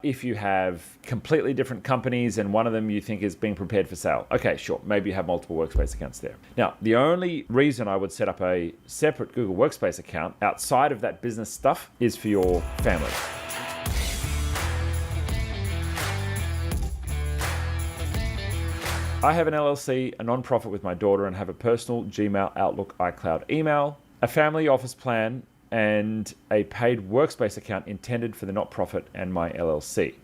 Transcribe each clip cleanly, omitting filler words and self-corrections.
If you have completely different companies and one of them you think is being prepared for sale, okay, sure, maybe you have multiple Workspace accounts there. Now, the only reason I would set up a separate Google Workspace account outside of that business stuff is for your family. I have an LLC, a non-profit with my daughter, and have a personal Gmail, Outlook, iCloud email, a family office plan, and a paid Workspace account intended for the not-profit and my LLC.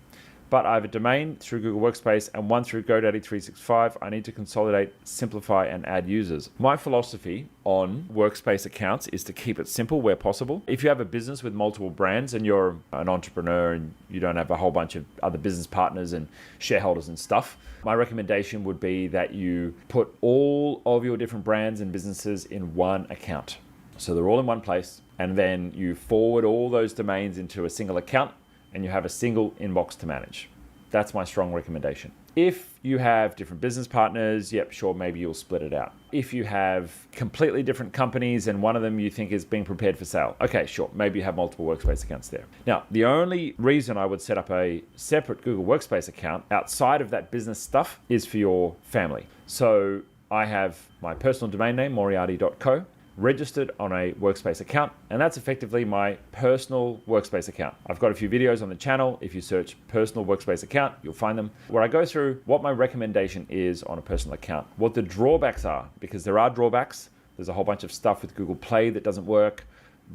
But I have a domain through Google Workspace and one through GoDaddy 365. I need to consolidate, simplify, and add users. My philosophy on Workspace accounts is to keep it simple where possible. If you have a business with multiple brands and you're an entrepreneur and you don't have a whole bunch of other business partners and shareholders and stuff, my recommendation would be that you put all of your different brands and businesses in one account. So they're all in one place, and then you forward all those domains into a single account and you have a single inbox to manage. That's my strong recommendation. If you have different business partners, yep, sure, maybe you'll split it out. If you have completely different companies and one of them you think is being prepared for sale, okay, sure, maybe you have multiple Workspace accounts there. Now, the only reason I would set up a separate Google Workspace account outside of that business stuff is for your family. So I have my personal domain name, moriarty.co, registered on a Workspace account, and that's effectively my personal Workspace account. I've got a few videos on the channel. If you search personal Workspace account, you'll find them, where I go through what my recommendation is on a personal account, what the drawbacks are, because there are drawbacks. There's a whole bunch of stuff with Google Play that doesn't work.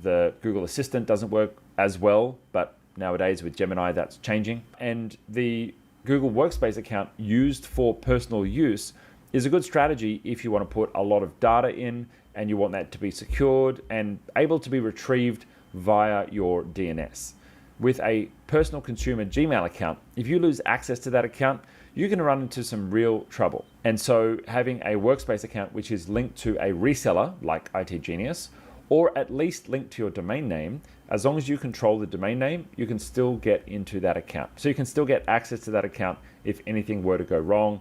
The Google Assistant doesn't work as well, but nowadays with Gemini, that's changing. And the Google Workspace account used for personal use is a good strategy if you want to put a lot of data in and you want that to be secured and able to be retrieved via your DNS. With a personal consumer Gmail account, if you lose access to that account, you can run into some real trouble. And so having a Workspace account which is linked to a reseller like itGenius, or at least linked to your domain name, as long as you control the domain name, you can still get into that account. So you can still get access to that account if anything were to go wrong.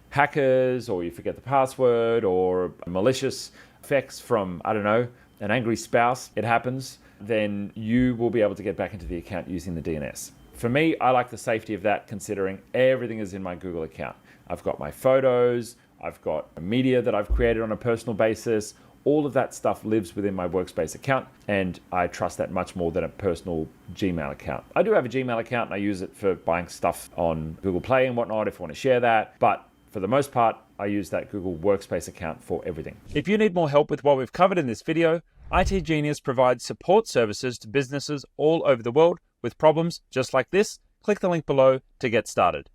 Hackers, or you forget the password, or malicious effects from, I don't know, an angry spouse, it happens, then you will be able to get back into the account using the DNS. For me, I like the safety of that, considering everything is in my Google account. I've got my photos, I've got media that I've created on a personal basis. All of that stuff lives within my Workspace account, and I trust that much more than a personal Gmail account. I do have a Gmail account, and I use it for buying stuff on Google Play and whatnot if I want to share that, but for the most part, I use that Google Workspace account for everything. If you need more help with what we've covered in this video, itGenius provides support services to businesses all over the world with problems just like this. Click the link below to get started.